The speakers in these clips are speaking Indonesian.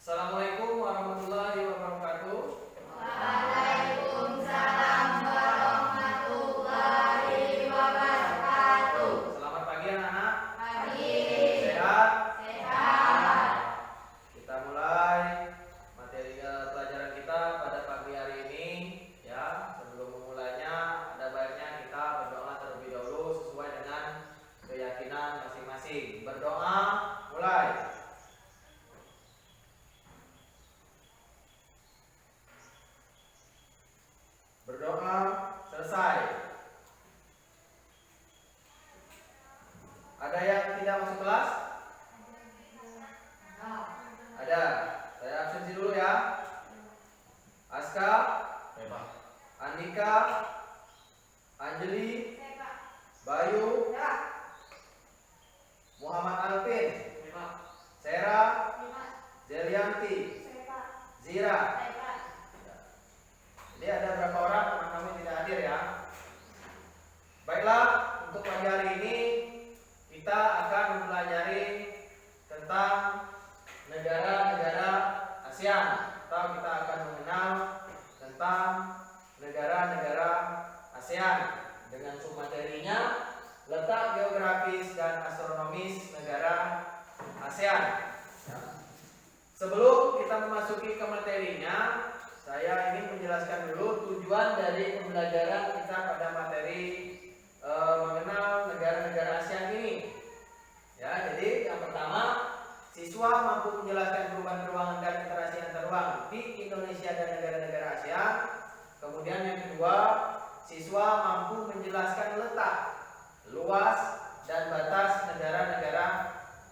Assalamualaikum warahmatullahi wabarakatuh. Waalaikumsalam warahmatullahi wabarakatuh. Selamat pagi anak-anak. Pagi. Sehat? Sehat. Kita mulai materi pelajaran kita pada pagi hari ini. Ya, sebelum memulainya ada baiknya kita berdoa terlebih dahulu sesuai dengan keyakinan masing-masing. Berdoa, mulai. Berdoa, selesai. Ada yang tidak masuk kelas? Ada. Saya absensi dulu ya. Aska, Andika, Anjeli, Bayu, Muhammad Alvin, Sera, Zelianti, Zira. Jadi ada berapa orang teman kami tidak hadir ya. Baiklah, untuk pagi hari ini kita akan mempelajari tentang negara-negara ASEAN, atau kita akan mengenal tentang negara-negara ASEAN dengan submaterinya letak geografis dan astronomis negara ASEAN. Ya. Sebelum kita memasuki ke materinya, saya ingin menjelaskan dulu tujuan dari pembelajaran kita pada materi mengenal negara-negara ASEAN ini. Ya, jadi yang pertama, siswa mampu menjelaskan perubahan ruangan dan interaksi antar ruang di Indonesia dan negara-negara ASEAN. Kemudian yang kedua, siswa mampu menjelaskan letak, luas, dan batas negara-negara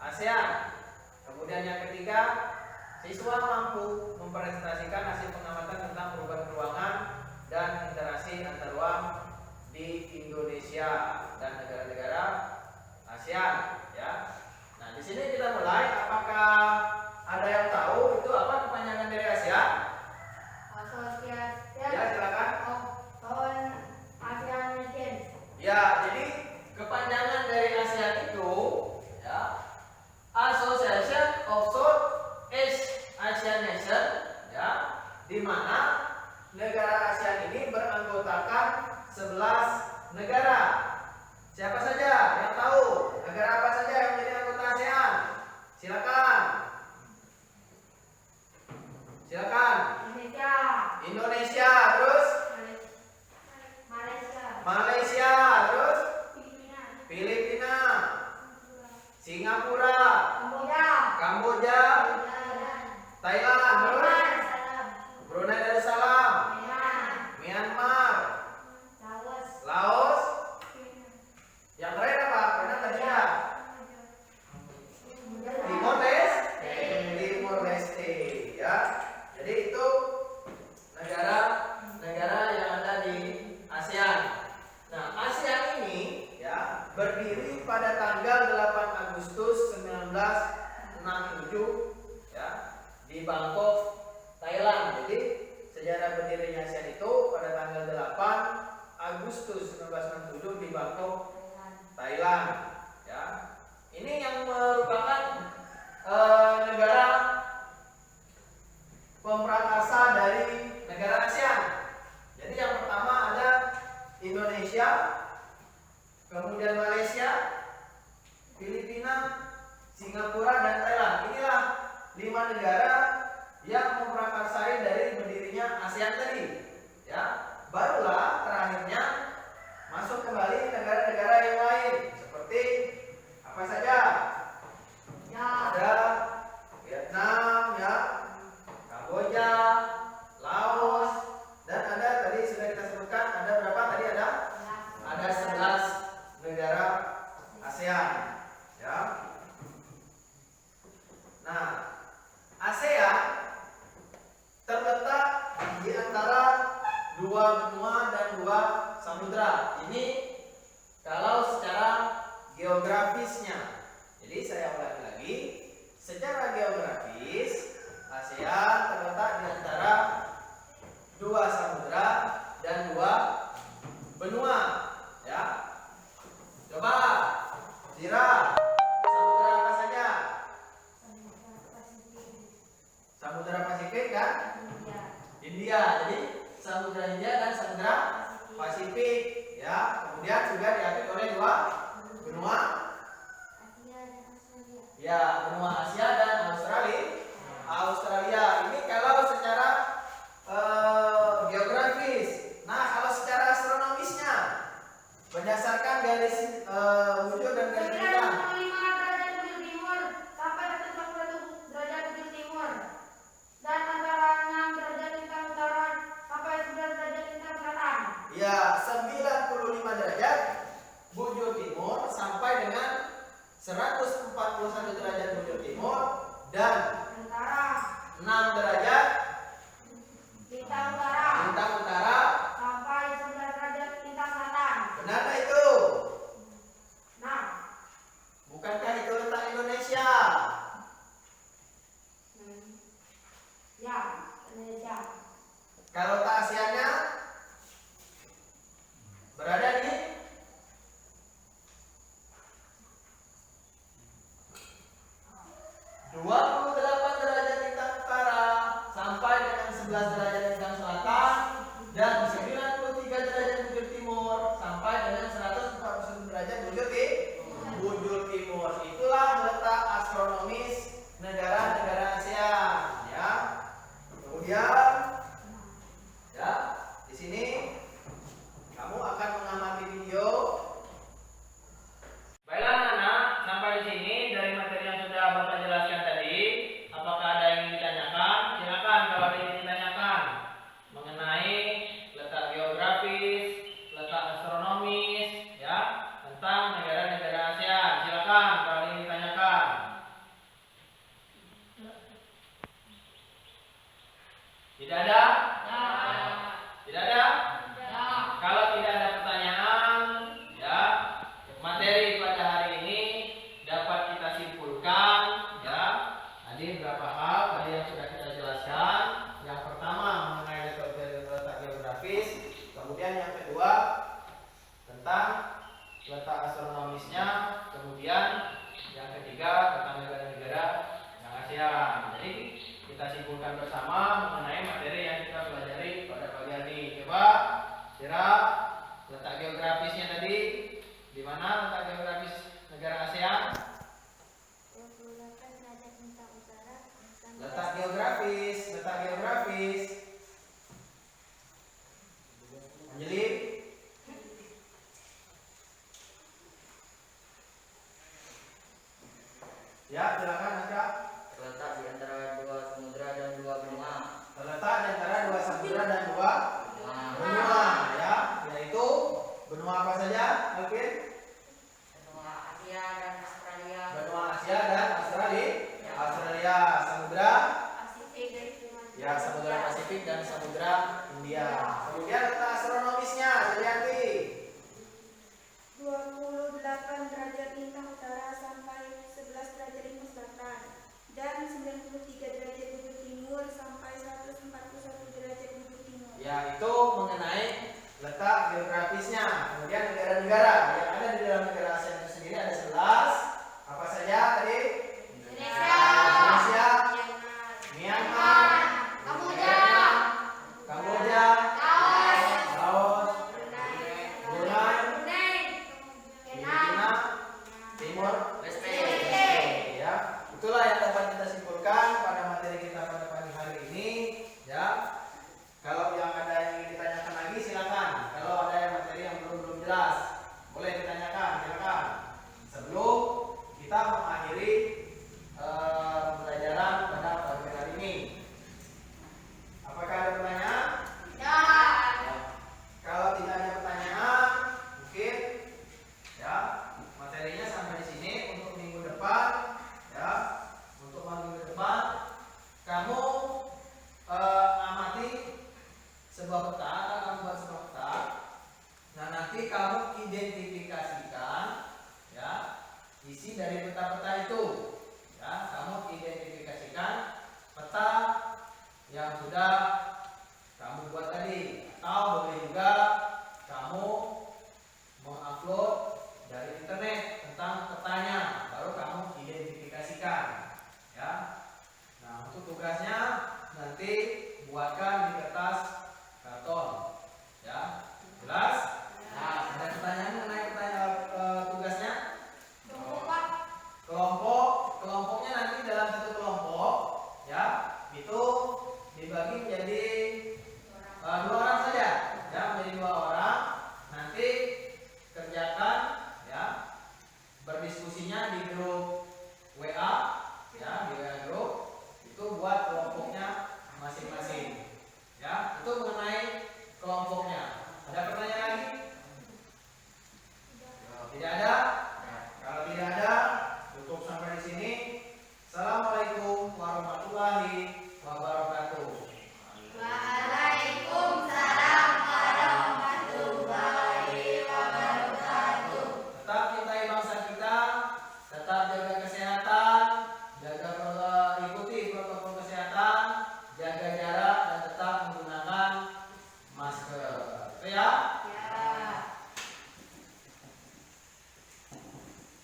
ASEAN. Kemudian yang ketiga, siswa mampu mempresentasikan hasil pengamatan tentang perubahan ruangan dan interaksi antar ruang di Indonesia dan negara-negara ASEAN. Ya. Nah, di sini kita mulai. Apakah ada yang tahu itu apa kepanjangan dari ASEAN? Ya, silakan. ASEAN Nation. Ya, jadi kepanjangan dari ASEAN itu ya, Association of Southeast Asian Nation, ya, di mana negara ASEAN ini beranggotakan 11 negara. Siapa saja yang tahu negara apa saja yang menjadi anggota ASEAN? Silakan. Silakan. Indonesia, terus Malaysia, terus Filipina, Singapura, Kamboja, Thailand, terus Brunei Darussalam, Myanmar, Laos. Yang terakhir apa? Pernah tadi ya? Timor Leste, ya. Jadi itu negara-negara yang ada di ASEAN. Nah, ASEAN ini ya berdiri pada tanggal 8 Agustus 1967 ya di Bangkok, Thailand. Jadi sejarah berdirinya ASEAN itu pada tanggal 8 Agustus 1967 di Bangkok, Thailand. Ya. Ini yang merupakan negara pemprakarsa dari negara ASEAN. Jadi yang pertama ada Indonesia, kemudian Malaysia, Filipina, Singapura, dan Thailand. Inilah 5 negara yang memprakarsai dari berdirinya ASEAN tadi. Ya, barulah terakhirnya masuk kembali negara-negara yang lain seperti apa saja? Ada Vietnam, ya, Kamboja, Laos, dan ada tadi sudah kita sebutkan ada berapa tadi ada 11 negara ASEAN, ya. Nah, ASEAN terletak di antara 2 benua dan 2 samudra. Ini kalau secara geografisnya. Jadi saya ulangi lagi, secara geografis ASEAN terletak di antara 2 samudra dan 2 benua, ya. Coba Zira, samudra apa saja? ya. Kemudian juga diapit oleh dua benua, ya, benua Asia dan Australia. Ini kalau secara geografis. Nah, kalau secara astronomisnya, berdasarkan garis wujud dan garis bintang. 95 derajat bujur timur sampai 141 derajat bujur timur, dan antara 6 derajat lintang utara sampai 11 derajat lintang selatan. Ya, 95 derajat bujur timur sampai dengan 141 derajat bujur timur dan Antara 6 derajat lintang utara lintang utara. sampai 11 derajat lintang selatan. Benarkah itu? Nah, Bukankah itu letak Indonesia? ya, Indonesia. Kalau letak Asianya berada di dua 28 derajat lintang utara sampai dengan 11 derajat lintang selatan dan 93 derajat bujur timur sampai dengan 141 derajat bujur timur. Itulah letak astronomis negara-negara ASEAN, ya. Kemudian, ya, di sini kamu akan mengamati video. Baiklah anak-anak, sampai di sini dari materi yang sudah Bapak jelaskan tadi, apakah ada yang ingin ditanyakan? Silakan kalau ada yang ingin ditanyakan mengenai letak geografis, letak astronomis, ya, tentang negara-negara ASEAN. Silakan kalau ada yang ingin ditanyakan. Tidak ada? Tidak ada? Kalau tidak ada pertanyaan, ya, materi pada hari ini dapat kita simpulkan, ya. Tadi beberapa hal tadi yang sudah kita jelaskan. Yang pertama mengenai letak geografis, kemudian yang kedua tentang letak astronomisnya, kemudian yang ketiga tentang negara-negara yang ASEAN. Jadi kita simpulkan bersama mengenai materi yang kita pelajari pada pagi hari ini. Coba Sirap, letak geografisnya tadi di mana letak geografis negara ASEAN? 28 derajat lintang utara Letak geografis. Anjeli? Ya, silakan Asya. Terletak di antara dua samudra dan dua benua. Terletak di antara dua samudra dan dua benua, ya, yaitu benua apa saja, Alvin? Benua Asia dan Australia. Benua Asia dan Australia, samudra, Pasifik dari ya, samudra Pasifik dan samudra India. Kemudian letak astronomisnya, Julianti. 28 derajat lintang utara sampai 11 derajat lintang selatan dan 93 derajat bujur timur sampai 141 derajat bujur timur. Ya, itu mengenai letak geografisnya. Kemudian negara-negara yang ada di dalam negara ASEAN itu sendiri ada 11. Apa saja tadi? Indonesia, Myanmar, Kamboja, Laos, Brunei, Filipina, Timor Leste. Ya, itulah yang dapat kita simpulkan pada materi kita pada pagi hari ini, ya. Kalau yang ada yang ingin ditanyakan lagi silakan. Kalau ada yang materi yang belum jelas, boleh ditanyakan, silakan. Sebelum kita mengakhiri pembelajaran pada pagi hari ini. Apakah ada pertanyaan? Kalau tidak ada pertanyaan, mungkin, ya, materinya sampai di sini untuk minggu depan, ya. Untuk minggu depan kamu amati sebuah peta, kamu buat sebuah peta. Nah, nanti kamu identifikasikan, ya, isi dari peta-peta itu. Ya, kamu identifikasikan peta yang sudah kamu buat tadi, atau boleh juga kamu mengupload dari internet tentang petanya, baru kamu identifikasikan, ya. Nah, untuk tugasnya nanti buatkan di kertas karton, ya. Jelas? Ya. Ya.